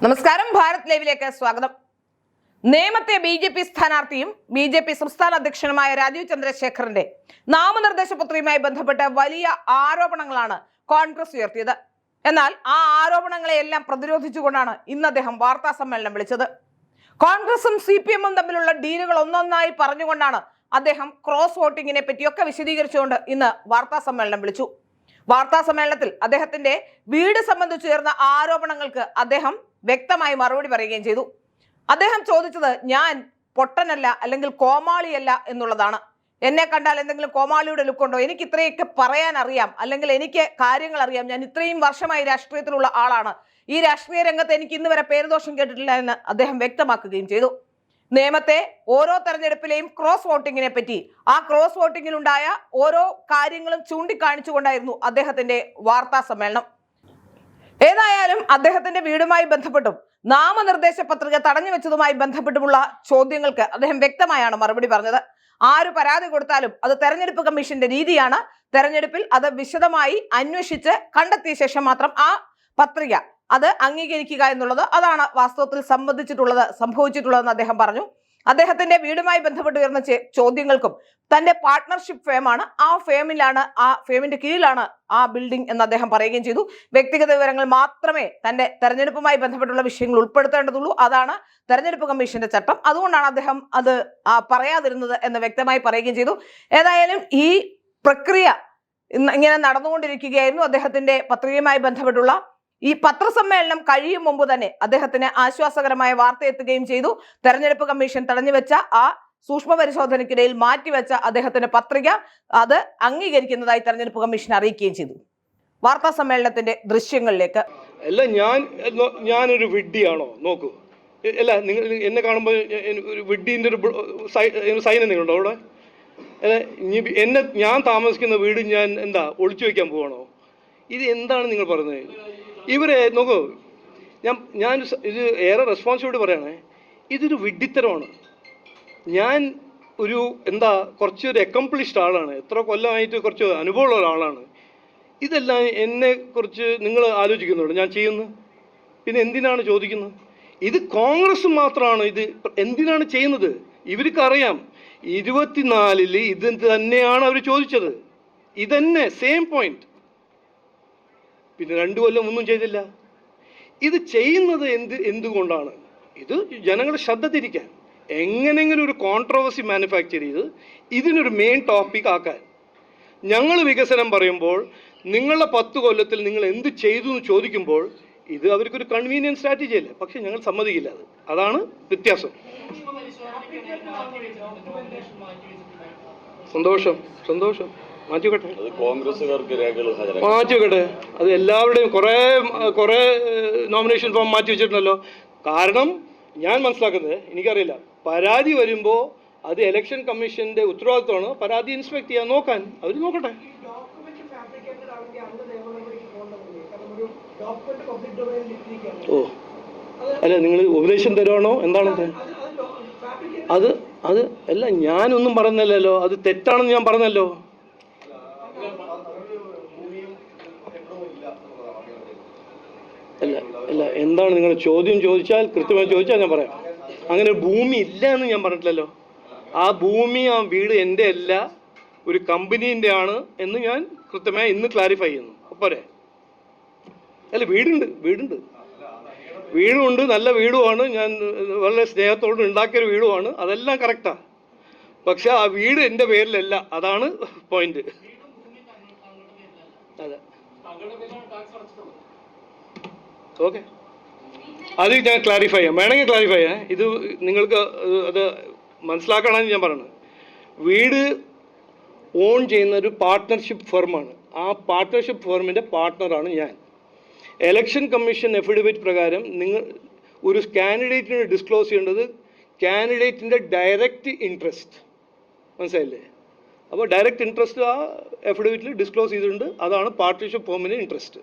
നമസ്കാരം, ഭാരത് ലൈവിലേക്ക് സ്വാഗതം. നേമത്തെ ബി.ജെ.പി. സ്ഥാനാർത്ഥിയും ബി.ജെ.പി. സംസ്ഥാന അധ്യക്ഷനുമായ രാജീവ് ചന്ദ്രശേഖറിന്റെ നാമനിർദ്ദേശ പത്രികയുമായി ബന്ധപ്പെട്ട് വലിയ ആരോപണങ്ങളാണ് കോൺഗ്രസ് ഉയർത്തിയത്. എന്നാൽ ആ ആരോപണങ്ങളെയെല്ലാം പ്രതിരോധിച്ചുകൊണ്ടാണ് ഇന്ന് അദ്ദേഹം വാർത്താ സമ്മേളനം വിളിച്ചത്. കോൺഗ്രസും CPM-ഉം തമ്മിലുള്ള ഡീലുകൾ ഒന്നൊന്നായി പറഞ്ഞുകൊണ്ടാണ് അദ്ദേഹം ക്രോസ് വോട്ടിങ്ങിനെ പറ്റിയൊക്കെ വിശദീകരിച്ചുകൊണ്ട് ഇന്ന് വാർത്താ സമ്മേളനം വിളിച്ചു. വാർത്താ സമ്മേളനത്തിൽ അദ്ദേഹത്തിന്റെ വീട് സംബന്ധിച്ചുയർന്ന ആരോപണങ്ങൾക്ക് അദ്ദേഹം വ്യക്തമായി മറുപടി പറയുകയും ചെയ്തു. അദ്ദേഹം ചോദിച്ചത് ഞാൻ പൊട്ടനല്ല അല്ലെങ്കിൽ കോമാളിയല്ല എന്നുള്ളതാണ്. എന്നെ കണ്ടാൽ എന്തെങ്കിലും കോമാളിയുടെ ലുക്കുണ്ടോ? എനിക്ക് ഇത്രയൊക്കെ പറയാൻ അറിയാം, അല്ലെങ്കിൽ എനിക്ക് കാര്യങ്ങൾ അറിയാം. ഞാൻ ഇത്രയും വർഷമായി രാഷ്ട്രീയത്തിലുള്ള ആളാണ്. ഈ രാഷ്ട്രീയ രംഗത്ത് എനിക്ക് ഇന്ന് വരെ പേരുദോഷം കേട്ടിട്ടില്ല എന്ന് അദ്ദേഹം വ്യക്തമാക്കുകയും ചെയ്തു. നേമത്തെ ഓരോ തെരഞ്ഞെടുപ്പിലെയും ക്രോസ് വോട്ടിങ്ങിനെ പറ്റി, ആ ക്രോസ് വോട്ടിങ്ങിലുണ്ടായ ഓരോ കാര്യങ്ങളും ചൂണ്ടിക്കാണിച്ചുകൊണ്ടായിരുന്നു അദ്ദേഹത്തിന്റെ വാർത്താ സമ്മേളനം. ഏതായാലും അദ്ദേഹത്തിന്റെ വീടുമായി ബന്ധപ്പെട്ടും നാമനിർദ്ദേശ പത്രിക തടഞ്ഞു വെച്ചതുമായി ബന്ധപ്പെട്ടുമുള്ള ചോദ്യങ്ങൾക്ക് അദ്ദേഹം വ്യക്തമായാണ് മറുപടി പറഞ്ഞത്. ആര് പരാതി കൊടുത്താലും അത് തെരഞ്ഞെടുപ്പ് കമ്മീഷന്റെ രീതിയാണ്. തെരഞ്ഞെടുപ്പിൽ അത് വിശദമായി അന്വേഷിച്ച് കണ്ടെത്തിയ ശേഷം മാത്രം ആ പത്രിക അത് അംഗീകരിക്കുക എന്നുള്ളത്, അതാണ് വാസ്തവത്തിൽ സംഭവിച്ചിട്ടുള്ളതെന്ന് അദ്ദേഹം പറഞ്ഞു. അദ്ദേഹത്തിന്റെ വീടുമായി ബന്ധപ്പെട്ട് ഉയർന്ന ചോദ്യങ്ങൾക്കും തന്റെ പാർട്ട്ണർഷിപ്പ് ഫേമാണ്, ആ ഫേമിന്റെ കീഴിലാണ് ആ ബിൽഡിംഗ് എന്ന് അദ്ദേഹം പറയുകയും ചെയ്തു. വ്യക്തിഗത വിവരങ്ങൾ മാത്രമേ തന്റെ തെരഞ്ഞെടുപ്പുമായി ബന്ധപ്പെട്ടുള്ള വിഷയങ്ങൾ ഉൾപ്പെടുത്തേണ്ടതുള്ളൂ. അതാണ് തെരഞ്ഞെടുപ്പ് കമ്മീഷന്റെ ചട്ടം. അതുകൊണ്ടാണ് അദ്ദേഹം അത് പറയാതിരുന്നത് എന്ന് വ്യക്തമായി പറയുകയും ചെയ്തു. ഏതായാലും ഈ പ്രക്രിയ ഇങ്ങനെ നടന്നുകൊണ്ടിരിക്കുകയായിരുന്നു. അദ്ദേഹത്തിന്റെ പത്രികയുമായി ബന്ധപ്പെട്ടുള്ള ഈ പത്രസമ്മേളനം കഴിയും മുമ്പ് തന്നെ അദ്ദേഹത്തിന് ആശ്വാസകരമായ വാർത്ത എത്തുകയും ചെയ്തു. തെരഞ്ഞെടുപ്പ് കമ്മീഷൻ തടഞ്ഞുവെച്ച ആ സൂക്ഷ്മ പരിശോധനയ്ക്കിടയിൽ മാറ്റിവെച്ച അദ്ദേഹത്തിന്റെ പത്രിക അത് അംഗീകരിക്കുന്നതായി തെരഞ്ഞെടുപ്പ് കമ്മീഷൻ അറിയിക്കുകയും ചെയ്തു. വാർത്താ സമ്മേളനത്തിന്റെ ദൃശ്യങ്ങളിലേക്ക്. അല്ല, ഞാനൊരു വിഡ്ഢിയാണോ? നോക്കൂ, അല്ല, നിങ്ങൾ എന്നെ കാണുമ്പോൾ ഒരു വിഡ്ഢിന്റെ ഒരു സൈൻ എന്തെങ്കിലും അവിടെ? ഞാൻ താമസിക്കുന്ന വീട് ഞാൻ എന്താ ഒളിച്ചു വെക്കാൻ പോവാണോ? ഇത് എന്താണ് നിങ്ങൾ പറയുന്നത്? ഇവരെ നോക്കൂ, ഞാൻ ഇത് ഏറെ റെസ്പോൺസിബിലിറ്റി പറയണേ. ഇതൊരു വിഡ്ഢിത്തരമാണ്. ഞാൻ ഒരു കുറച്ചൊരു അക്കംപ്ലിഷ്ഡ് ആളാണ്. എത്ര കൊല്ലമായിട്ട് കുറച്ച് അനുഭവമുള്ള ഒരാളാണ്. ഇതെല്ലാം എന്നെ കുറിച്ച് നിങ്ങൾ ആലോചിക്കുന്നുണ്ട് ഞാൻ ചെയ്യുന്നു. പിന്നെ എന്തിനാണ് ചോദിക്കുന്നത്? ഇത് കോൺഗ്രസ് മാത്രമാണ് ഇത് എന്തിനാണ് ചെയ്യുന്നത്? ഇവർക്കറിയാം 24-ൽ ഇത് തന്നെയാണ് അവർ ചോദിച്ചത്. ഇതന്നെ സെയിം പോയിന്റ്. പിന്നെ 2 കൊല്ലം ഒന്നും ചെയ്തില്ല. ഇത് ചെയ്യുന്നത് എന്തുകൊണ്ടാണ്? ഇത് ജനങ്ങളുടെ ശ്രദ്ധ തിരിക്കാൻ, എങ്ങനെങ്കിലും ഒരു കോൺട്രവേഴ്സി മാനുഫാക്ചർ ചെയ്ത് ഇതിനൊരു മെയിൻ ടോപ്പിക് ആക്കാൻ. ഞങ്ങൾ വികസനം പറയുമ്പോൾ നിങ്ങളുടെ 10 കൊല്ലത്തിൽ നിങ്ങൾ എന്ത് ചെയ്തു എന്ന് ചോദിക്കുമ്പോൾ ഇത് അവർക്കൊരു കൺവീനിയൻസ് സ്ട്രാറ്റജി അല്ലേ. പക്ഷെ ഞങ്ങൾ സമ്മതിക്കില്ല. അതാണ് വ്യത്യാസം. സന്തോഷം മാറ്റിവെക്കട്ടെ. അത് എല്ലാവരുടെയും കുറെ നോമിനേഷൻ ഫോം മാറ്റി വെച്ചിട്ടുണ്ടല്ലോ. കാരണം ഞാൻ മനസ്സിലാക്കുന്നത്, എനിക്കറിയില്ല, പരാതി വരുമ്പോൾ അത് ഇലക്ഷൻ കമ്മീഷന്റെ ഉത്തരവാദിത്വമാണ് പരാതി ഇൻസ്പെക്ട് ചെയ്യാൻ, നോക്കാൻ. അവർ നോക്കട്ടെ. ഓ അല്ല, നിങ്ങൾ ഉപദേശം തരുവാണോ? എന്താണ് അത് അല്ല, ഞാനൊന്നും പറഞ്ഞല്ലോ. അത് തെറ്റാണെന്ന് ഞാൻ പറഞ്ഞല്ലോ. അല്ല, എന്താണ് നിങ്ങൾ ചോദ്യം ചോദിച്ചാൽ കൃത്യമായി ചോദിച്ചാൽ ഞാൻ പറയാം. അങ്ങനെ ഭൂമി ഇല്ല എന്ന് ഞാൻ പറഞ്ഞിട്ടില്ലല്ലോ. ആ ഭൂമി, ആ വീട് എൻ്റെ അല്ല, ഒരു കമ്പനീൻ്റെ ആണ് എന്ന് ഞാൻ കൃത്യമായി ഇന്ന് ക്ലാരിഫൈ ചെയ്യുന്നു. അപ്പോരെ? അല്ല, വീടുണ്ട്, നല്ല വീടുമാണ്. ഞാൻ വളരെ സ്നേഹത്തോട് ഉണ്ടാക്കിയൊരു വീടുമാണ്. അതെല്ലാം കറക്റ്റാണ്. പക്ഷെ ആ വീട് എൻ്റെ പേരിലല്ല. അതാണ് പോയിന്റ്. അതെ, ഓക്കെ. അത് ഞാൻ ക്ലാരിഫൈ ചെയ്യാം, വേണമെങ്കിൽ ക്ലാരിഫൈ ചെയ്യാം. ഇത് നിങ്ങൾക്ക് അത് മനസ്സിലാക്കണമെന്ന് ഞാൻ പറയുന്നത്. വീട് ഓൺ ചെയ്യുന്ന ഒരു പാർട്ട്ണർഷിപ്പ് ഫേമാണ്. ആ പാർട്ട്ണർഷിപ്പ് ഫേമിൻ്റെ പാർട്ട്ണറാണ് ഞാൻ. ഇലക്ഷൻ കമ്മീഷൻ എഫിഡവിറ്റ് പ്രകാരം നിങ്ങൾ ഒരു കാൻഡിഡേറ്റിന് ഡിസ്ക്ലോസ് ചെയ്യേണ്ടത് കാൻഡിഡേറ്റിൻ്റെ ഡയറക്റ്റ് ഇൻട്രസ്റ്റ്. മനസ്സിലായില്ലേ? അപ്പോൾ ഡയറക്റ്റ് ഇൻട്രസ്റ്റ് ആ എഫിഡവിറ്റിൽ ഡിസ്ക്ലോസ് ചെയ്തിട്ടുണ്ട്. അതാണ് പാർട്ട്ണർഷിപ്പ് ഫേമിൻ്റെ ഇൻട്രസ്റ്റ്.